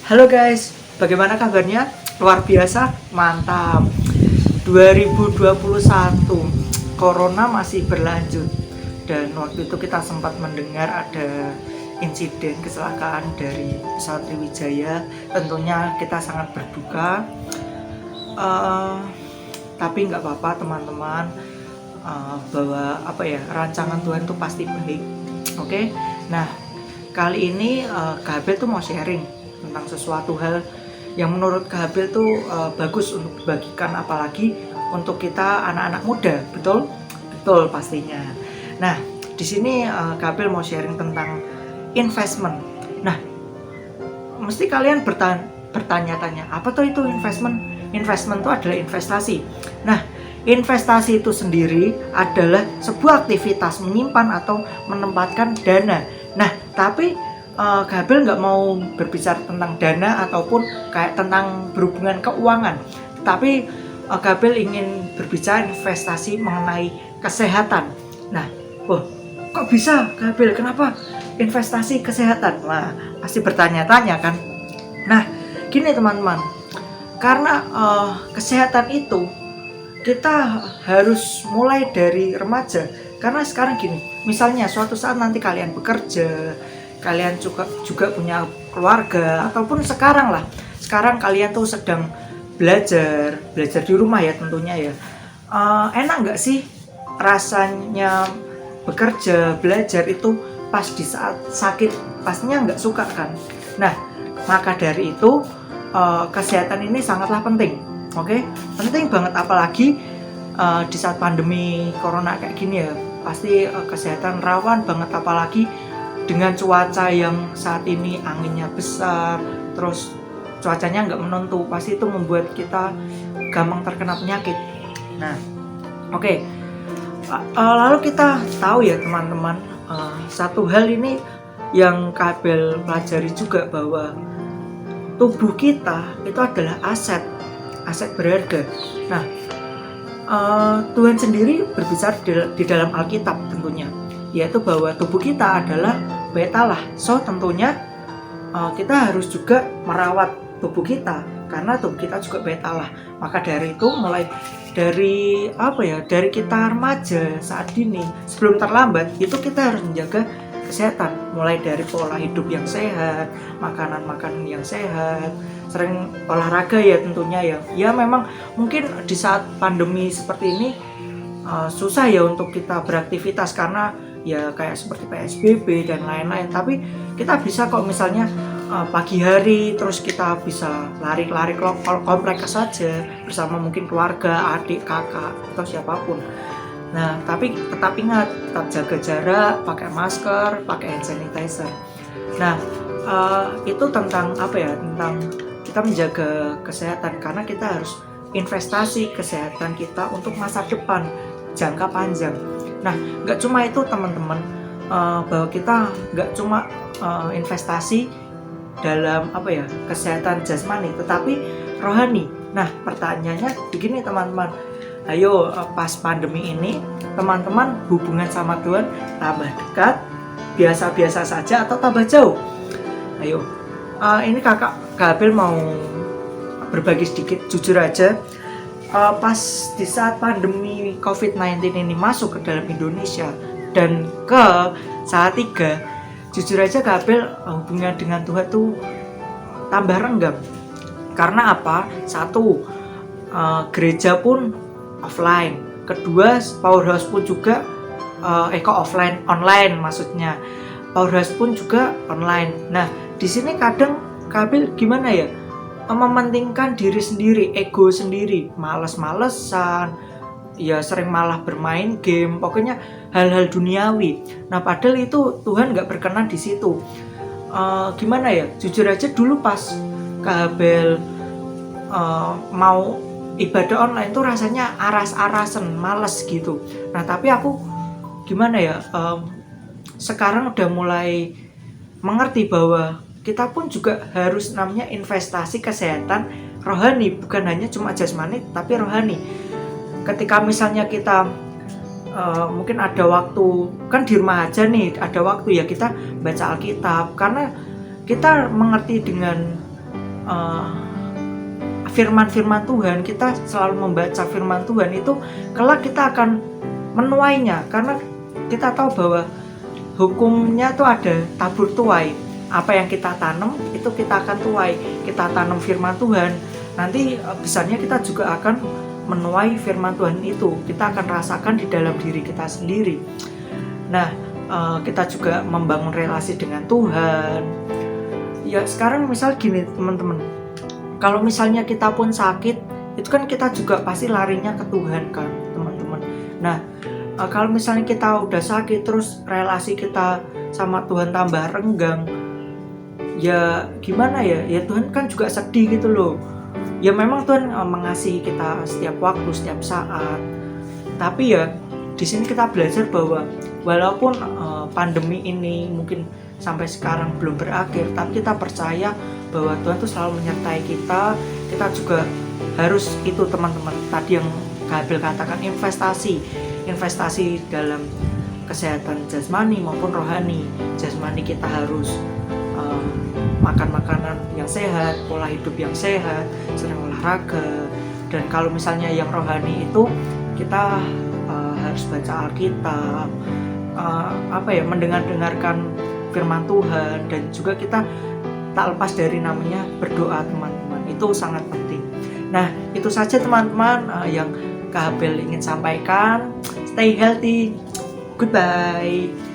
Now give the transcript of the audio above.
Halo guys, bagaimana kabarnya? Luar biasa, mantap. 2021, Corona masih berlanjut. Dan waktu itu kita sempat mendengar ada insiden kecelakaan dari pesawat Sriwijaya. Tentunya kita sangat berduka. Eh, tapi nggak apa-apa teman-teman, bahwa rancangan Tuhan itu pasti baik. Oke. Nah, kali ini Kak Abel tuh mau sharing tentang sesuatu hal yang menurut Kak Abel tuh bagus untuk dibagikan, apalagi untuk kita anak-anak muda. Betul? Betul pastinya. Nah, di sini Kak Abel mau sharing tentang investment. Nah, mesti kalian bertanya-tanya, apa tuh itu investment? Investment itu adalah investasi. Nah, investasi itu sendiri adalah sebuah aktivitas menyimpan atau menempatkan dana. Nah, tapi Gabel nggak mau berbicara tentang dana ataupun kayak tentang berhubungan keuangan. Tapi Gabel ingin berbicara investasi mengenai kesehatan. Nah, kok bisa Gabel? Kenapa investasi kesehatan? Nah, pasti bertanya-tanya kan. Nah, gini teman-teman, karena kesehatan itu kita harus mulai dari remaja. Karena sekarang gini, misalnya suatu saat nanti kalian bekerja, kalian juga punya keluarga, ataupun sekarang kalian tuh sedang belajar di rumah ya tentunya ya. Enak nggak sih rasanya bekerja, belajar itu pas di saat sakit? Pastinya nggak suka kan. Nah, maka dari itu kesehatan ini sangatlah penting. Oke, penting banget, apalagi di saat pandemi corona kayak gini ya, pasti kesehatan rawan banget, apalagi dengan cuaca yang saat ini anginnya besar, terus cuacanya nggak menentu, pasti itu membuat kita gampang terkena penyakit. Nah, oke. Lalu kita tahu ya teman-teman, satu hal ini yang Kabel pelajari juga, bahwa tubuh kita itu adalah aset berharga. Nah, Tuhan sendiri berbicara di dalam Alkitab tentunya, yaitu bahwa tubuh kita adalah bait Allah. So tentunya kita harus juga merawat tubuh kita, karena tubuh kita juga bait Allah. Maka dari itu, mulai dari dari kita remaja saat dini, sebelum terlambat, itu kita harus menjaga kesehatan, mulai dari pola hidup yang sehat, makanan yang sehat, sering olahraga ya tentunya ya. Ya memang mungkin di saat pandemi seperti ini susah ya untuk kita beraktivitas, karena ya kayak seperti PSBB dan lain-lain. Tapi kita bisa kok, misalnya pagi hari, terus kita bisa lari-lari komplek saja bersama mungkin keluarga, adik, kakak, atau siapapun. Nah, tapi tetap ingat, tetap jaga jarak, pakai masker, pakai hand sanitizer. Nah, itu tentang tentang kita menjaga kesehatan, karena kita harus investasi kesehatan kita untuk masa depan, jangka panjang. Nah, nggak cuma itu teman-teman, bahwa kita nggak cuma investasi dalam kesehatan jasmani, tetapi rohani. Nah, pertanyaannya begini teman-teman, ayo pas pandemi ini teman-teman hubungan sama Tuhan tambah dekat, biasa-biasa saja, atau tambah jauh? Ayo, ini kakak Gabel mau berbagi sedikit, jujur aja, pas di saat pandemi COVID-19 ini masuk ke dalam Indonesia dan ke saat 3, jujur aja Gabel hubungan dengan Tuhan tuh tambah renggang. Karena apa? Satu, gereja pun offline. Kedua, powerhouse pun juga online maksudnya. Powerhouse pun juga online. Nah, di sini kadang Kabel gimana ya? Mementingkan diri sendiri, ego sendiri, males-malesan, ya sering malah bermain game, pokoknya hal-hal duniawi. Nah, padahal itu Tuhan nggak berkenan di situ. Gimana ya? Jujur aja dulu pas Kabel mau ibadah online tuh rasanya aras-arasan, males gitu. Nah, tapi aku gimana ya, sekarang udah mulai mengerti bahwa kita pun juga harus namanya investasi kesehatan rohani, bukan hanya cuma jasmani tapi rohani. Ketika misalnya kita mungkin ada waktu, kan di rumah aja nih, ada waktu ya kita baca Alkitab, karena kita mengerti dengan firman-firman Tuhan, kita selalu membaca firman Tuhan itu, kelak kita akan menuainya, karena kita tahu bahwa hukumnya tuh ada tabur tuai. Apa yang kita tanam itu kita akan tuai. Kita tanam firman Tuhan, nanti besarnya kita juga akan menuai firman Tuhan itu. Kita akan rasakan di dalam diri kita sendiri. Nah, kita juga membangun relasi dengan Tuhan. Ya sekarang misal gini teman-teman, kalau misalnya kita pun sakit, itu kan kita juga pasti larinya ke Tuhan kan teman-teman. Nah, kalau misalnya kita udah sakit terus relasi kita sama Tuhan tambah renggang, ya gimana ya? Ya Tuhan kan juga sedih gitu loh. Ya memang Tuhan mengasihi kita setiap waktu, setiap saat. Tapi ya di sini kita belajar bahwa walaupun pandemi ini mungkin sampai sekarang belum berakhir, tapi kita percaya bahwa Tuhan tuh selalu menyertai kita. Kita juga harus itu teman-teman, tadi yang Gabriel katakan, investasi dalam kesehatan jasmani maupun rohani. Jasmani kita harus makan makanan yang sehat, pola hidup yang sehat, sering olahraga. Dan kalau misalnya yang rohani itu kita harus baca Alkitab, mendengarkan firman Tuhan, dan juga kita tak lepas dari namanya berdoa teman-teman. Itu sangat penting. Nah, itu saja teman-teman yang Kak Abel ingin sampaikan. Stay healthy. Goodbye.